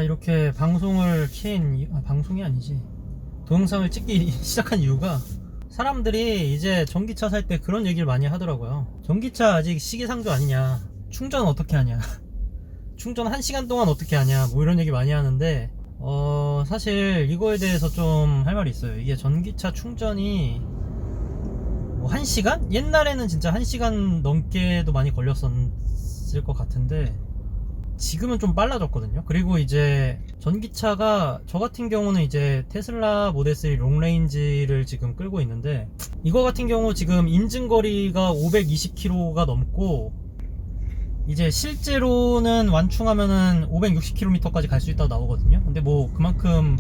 이렇게 방송을 방송이 아니지, 동영상을 찍기 시작한 이유가, 사람들이 이제 전기차 살 때 그런 얘기를 많이 하더라고요. 전기차 아직 시기상조 아니냐, 충전 어떻게 하냐, 충전 1시간 동안 어떻게 하냐, 뭐 이런 얘기 많이 하는데, 사실 이거에 대해서 좀 할 말이 있어요. 이게 전기차 충전이 뭐 1시간? 옛날에는 진짜 1시간 넘게도 많이 걸렸었을 것 같은데, 지금은 좀 빨라졌거든요. 그리고 이제 전기차가, 저 같은 경우는 이제 테슬라 모델 3 롱레인지를 지금 끌고 있는데, 이거 같은 경우 지금 인증거리가 520km가 넘고, 이제 실제로는 완충하면은 560km까지 갈 수 있다고 나오거든요. 근데 뭐 그만큼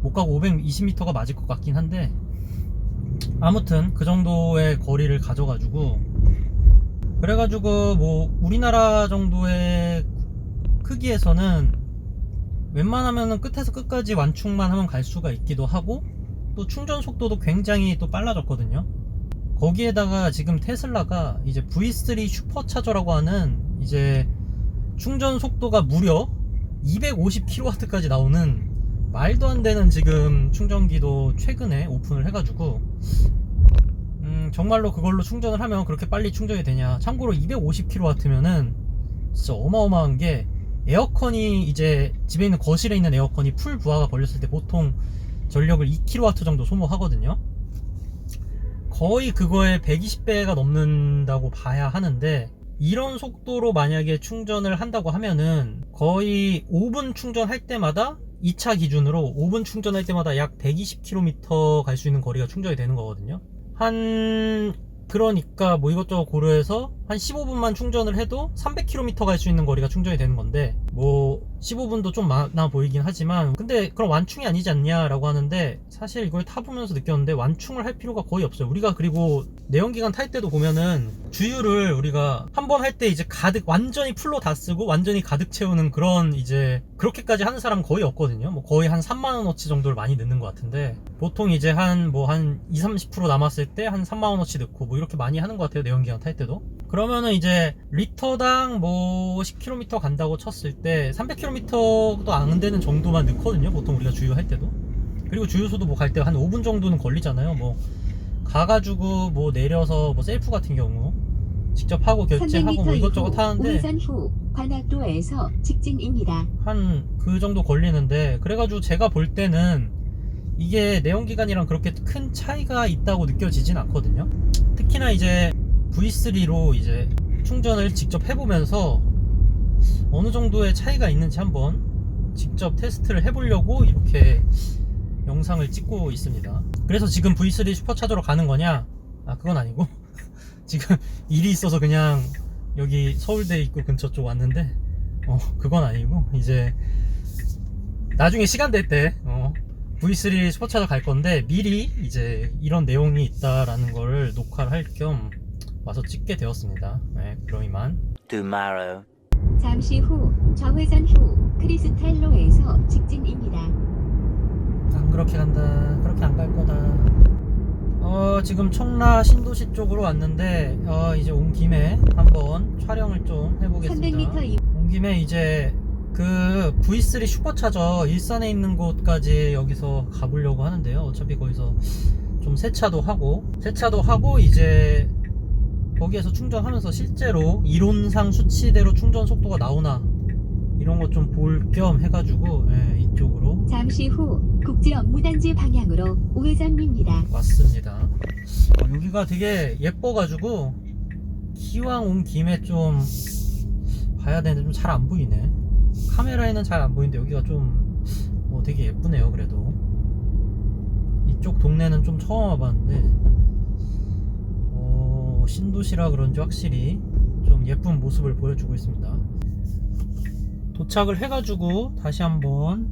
못 가고 520m가 맞을 것 같긴 한데, 아무튼 그 정도의 거리를 가져가지고, 그래가지고 뭐 우리나라 정도의 크기에서는 웬만하면은 끝에서 끝까지 완충만 하면 갈 수가 있기도 하고, 또 충전 속도도 굉장히 또 빨라졌거든요. 거기에다가 지금 테슬라가 이제 V3 슈퍼차저라고 하는 이제 충전 속도가 무려 250kW까지 나오는 말도 안 되는 지금 충전기도 최근에 오픈을 해가지고, 정말로 그걸로 충전을 하면 그렇게 빨리 충전이 되냐. 참고로 250kW면은 진짜 어마어마한 게, 에어컨이 이제 집에 있는 거실에 있는 에어컨이 풀 부하가 걸렸을 때 보통 전력을 2kW 정도 소모하거든요. 거의 그거의 120배가 넘는다고 봐야 하는데, 이런 속도로 만약에 충전을 한다고 하면은 거의 5분 충전할 때마다, 2차 기준으로 5분 충전할 때마다 약 120km 갈 수 있는 거리가 충전이 되는 거거든요. 그러니까 뭐 이것저것 고려해서 한 15분만 충전을 해도 300km 갈 수 있는 거리가 충전이 되는 건데, 뭐 15분도 좀 많아 보이긴 하지만, 근데 그럼 완충이 아니지 않냐 라고 하는데, 사실 이걸 타보면서 느꼈는데 완충을 할 필요가 거의 없어요. 우리가 그리고 내연기관 탈 때도 보면은 주유를 우리가 한 번 할 때 이제 가득, 완전히 풀로 다 쓰고 완전히 가득 채우는 그런, 이제 그렇게까지 하는 사람 거의 없거든요. 뭐 거의 한 3만원어치 정도를 많이 넣는 것 같은데, 보통 이제 한 20-30% 남았을 때 한 3만원어치 넣고 뭐 이렇게 많이 하는 것 같아요, 내연기관 탈 때도. 그러면은 이제 리터당 뭐 10km 간다고 쳤을 때 300km도 안 되는 정도만 넣거든요, 보통 우리가 주유할 때도. 그리고 주유소도 뭐 갈 때 한 5분 정도는 걸리잖아요. 뭐 가가지고 뭐 내려서 뭐 셀프 같은 경우 직접 하고 결제하고 뭐 이것저것 하는데, 우회전 후 관악도에서 직진입니다. 한 그 정도 걸리는데, 그래가지고 제가 볼 때는 이게 내연기관이랑 그렇게 큰 차이가 있다고 느껴지진 않거든요. 특히나 이제 V3로 이제 충전을 직접 해보면서 어느 정도의 차이가 있는지 한번 직접 테스트를 해보려고 이렇게 영상을 찍고 있습니다. 그래서 지금 V3 슈퍼차저로 가는 거냐? 그건 아니고 지금 일이 있어서 그냥 여기 서울대 입구 근처 쪽 왔는데, 그건 아니고 이제 나중에 시간 될 때 V3 슈퍼차저 갈 건데, 미리 이제 이런 내용이 있다라는 거를 녹화를 할 겸 와서 찍게 되었습니다. 네, 그럼 이만. Tomorrow. 잠시 후 좌회전 후 크리스탈로에서 직진입니다. 안 그렇게 간다. 그렇게 안 갈 거다. 지금 청라 신도시 쪽으로 왔는데, 이제 온 김에 한번 촬영을 좀 해보겠습니다. 300m 이후 온 김에 이제 그 V3 슈퍼차저 일산에 있는 곳까지 여기서 가보려고 하는데요. 어차피 거기서 좀 세차도 하고 이제 거기에서 충전하면서 실제로 이론상 수치대로 충전 속도가 나오나 이런 거 좀 볼 겸 해가지고, 이쪽으로 잠시 후 국제 업무단지 방향으로 우회전입니다. 왔습니다. 여기가 되게 예뻐가지고 기왕 온 김에 좀 봐야 되는데 좀 잘 안 보이네. 카메라에는 잘 안 보이는데 여기가 좀 되게 예쁘네요. 그래도 이쪽 동네는 좀 처음 와봤는데, 신도시라 그런지 확실히 좀 예쁜 모습을 보여주고 있습니다. 도착을 해가지고 다시 한번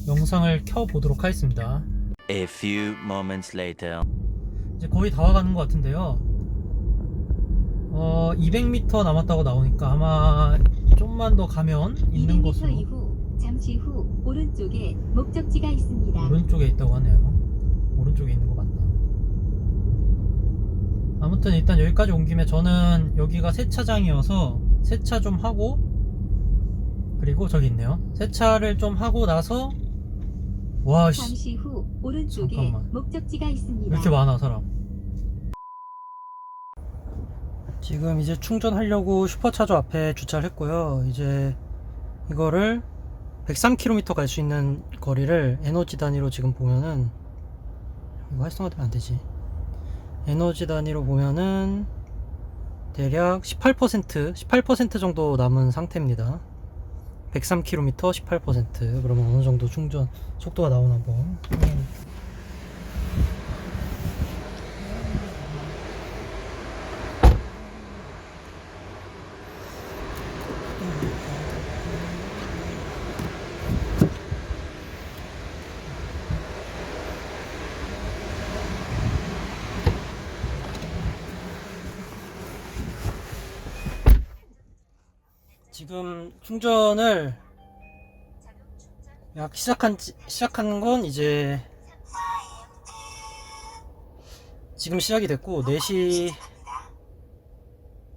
영상을 켜보도록 하겠습니다. A few moments later. 이제 거의 다 와가는 것 같은데요. 200m 남았다고 나오니까 아마 좀만 더 가면 있는 200m 곳으로. 이후 잠시 후 오른쪽에 목적지가 있습니다. 오른쪽에 있다고 하네요. 오른쪽에 있는 거 맞나? 아무튼 일단 여기까지 온 김에 저는 여기가 세차장이어서 세차 좀 하고, 그리고 저기 있네요. 세차를 좀 하고 나서 와 씨, 잠시 후 오른쪽에 잠깐만. 목적지가 왜 있습니다. 이렇게 많아 사람. 지금 이제 충전하려고 슈퍼차저 앞에 주차를 했고요. 이제 이거를 103km 갈 수 있는 거리를 에너지 단위로 지금 보면은, 이거 활성화되면 안 되지. 에너지 단위로 보면은 대략 18% 정도 남은 상태입니다. 103km 18%. 그러면 어느 정도 충전 속도가 나오나 한번. 지금 충전을 약 시작한 건 이제 지금 시작이 됐고 4시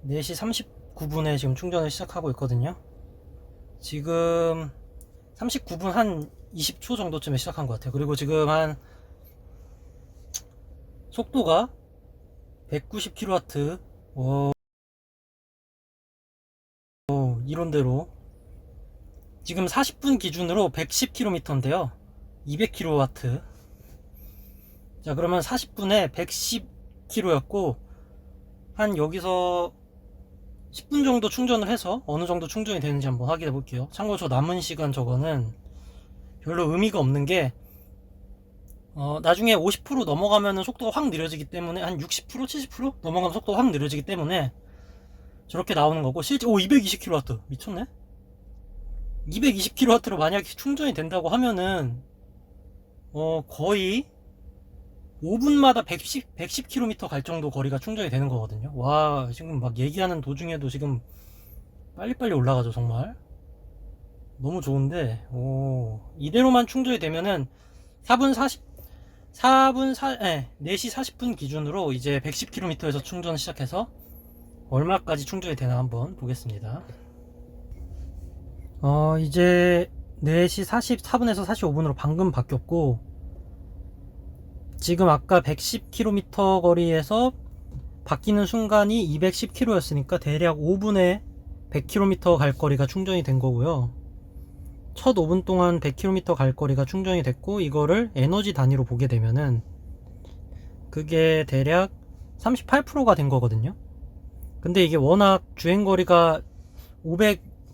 39분에 지금 충전을 시작하고 있거든요. 지금 39분 한 20초 정도쯤에 시작한 것 같아요. 그리고 지금 한 속도가 190kW. 이론대로 지금 40분 기준으로 110km인데요 200kW. 자, 그러면 40분에 110km였고 한 여기서 10분 정도 충전을 해서 어느 정도 충전이 되는지 한번 확인해 볼게요. 참고로 저 남은 시간 저거는 별로 의미가 없는 게 나중에 50% 넘어가면은 속도가 확 느려지기 때문에, 한 60% 70% 넘어가면 속도가 확 느려지기 때문에 저렇게 나오는 거고, 실제 220kW 미쳤네. 220kW로 만약에 충전이 된다고 하면은 거의 5분마다 110km 갈 정도 거리가 충전이 되는 거거든요. 와, 지금 막 얘기하는 도중에도 지금 빨리빨리 올라가죠. 정말 너무 좋은데, 이대로만 충전이 되면은 4시 40분 기준으로 이제 110km에서 충전을 시작해서 얼마까지 충전이 되나 한번 보겠습니다. 이제 4시 44분에서 45분으로 방금 바뀌었고, 지금 아까 110km 거리에서 바뀌는 순간이 210km였으니까 대략 5분에 100km 갈 거리가 충전이 된 거고요. 첫 5분 동안 100km 갈 거리가 충전이 됐고, 이거를 에너지 단위로 보게 되면은 그게 대략 38%가 된 거거든요. 근데 이게 워낙 주행거리가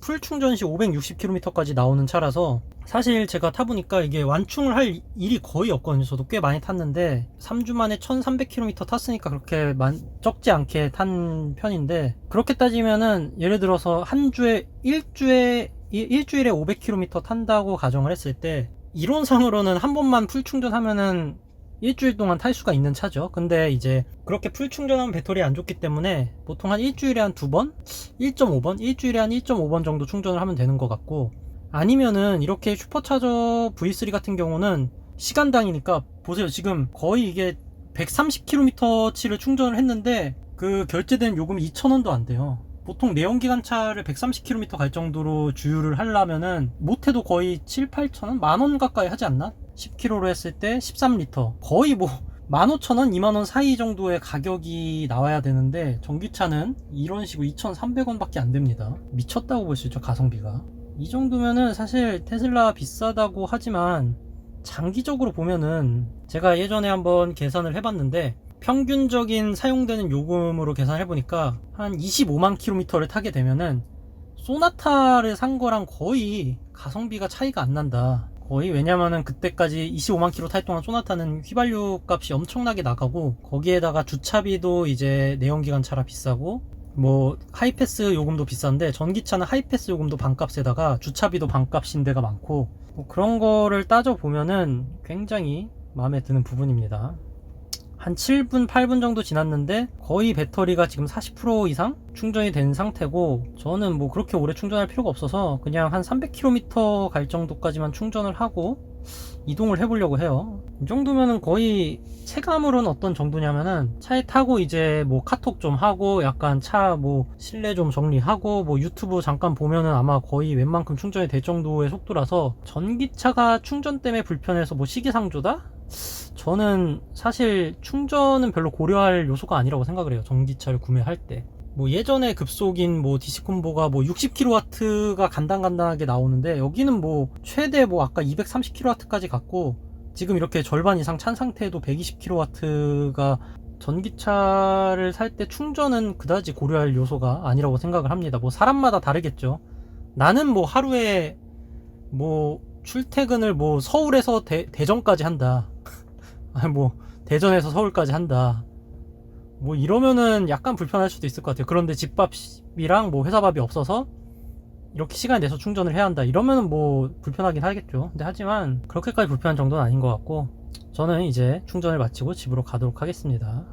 풀 충전 시 560km까지 나오는 차라서 사실 제가 타보니까 이게 완충을 할 일이 거의 없거든요. 저도 꽤 많이 tas는데 3주 만에 1300km 탔으니까 그렇게 적지 않게 탄 편인데, 그렇게 따지면은 예를 들어서 일주일에 500km 탄다고 가정을 했을 때, 이론상으로는 한 번만 풀 충전하면은 일주일 동안 탈 수가 있는 차죠. 근데 이제 그렇게 풀 충전하면 배터리 안 좋기 때문에 보통 한 일주일에 한 2번? 1.5번? 일주일에 한 1.5번 정도 충전을 하면 되는 것 같고, 아니면은 이렇게 슈퍼차저 V3 같은 경우는 시간당이니까, 보세요. 지금 거의 이게 130km치를 충전을 했는데 그 결제된 요금이 2,000원도 안 돼요. 보통 내연기관차를 130km 갈 정도로 주유를 하려면은 못해도 거의 7,000~8,000원? 만원 가까이 하지 않나? 10km로 했을 때 13리터 거의 뭐 15,000원, 20,000원 사이 정도의 가격이 나와야 되는데, 전기차는 이런 식으로 2,300원 밖에 안 됩니다. 미쳤다고 볼 수 있죠, 가성비가. 이 정도면은 사실 테슬라 비싸다고 하지만 장기적으로 보면은, 제가 예전에 한번 계산을 해봤는데 평균적인 사용되는 요금으로 계산을 해보니까 한 25만 km를 타게 되면은 소나타를 산 거랑 거의 가성비가 차이가 안 난다. 거의. 왜냐면은 그때까지 25만 km 탈 동안 소나타는 휘발유 값이 엄청나게 나가고, 거기에다가 주차비도 이제 내연기관 차라 비싸고, 뭐 하이패스 요금도 비싼데 전기차는 하이패스 요금도 반값에다가 주차비도 반값인 데가 많고, 뭐 그런 거를 따져보면은 굉장히 마음에 드는 부분입니다. 한 7분 8분 정도 지났는데 거의 배터리가 지금 40% 이상 충전이 된 상태고, 저는 뭐 그렇게 오래 충전할 필요가 없어서 그냥 한 300km 갈 정도까지만 충전을 하고 이동을 해보려고 해요. 이 정도면은 거의 체감으로는 어떤 정도냐면은 차에 타고 이제 뭐 카톡 좀 하고 약간 차 뭐 실내 좀 정리하고 뭐 유튜브 잠깐 보면은 아마 거의 웬만큼 충전이 될 정도의 속도라서 전기차가 충전 때문에 불편해서 뭐 시기상조다? 저는 사실 충전은 별로 고려할 요소가 아니라고 생각을 해요. 전기차를 구매할 때. 뭐 예전에 급속인 뭐 DC콤보가 뭐 60kW가 간단간단하게 나오는데 여기는 뭐 최대 뭐 아까 230kW까지 갔고 지금 이렇게 절반 이상 찬 상태에도 120kW가 전기차를 살 때 충전은 그다지 고려할 요소가 아니라고 생각을 합니다. 뭐 사람마다 다르겠죠. 나는 뭐 하루에 뭐 출퇴근을 뭐 서울에서 대전까지 한다. 아니 뭐 대전에서 서울까지 한다. 뭐 이러면은 약간 불편할 수도 있을 것 같아요. 그런데 집밥이랑 뭐 회사밥이 없어서 이렇게 시간 내서 충전을 해야 한다 이러면은 뭐 불편하긴 하겠죠. 근데 하지만 그렇게까지 불편한 정도는 아닌 것 같고 저는 이제 충전을 마치고 집으로 가도록 하겠습니다.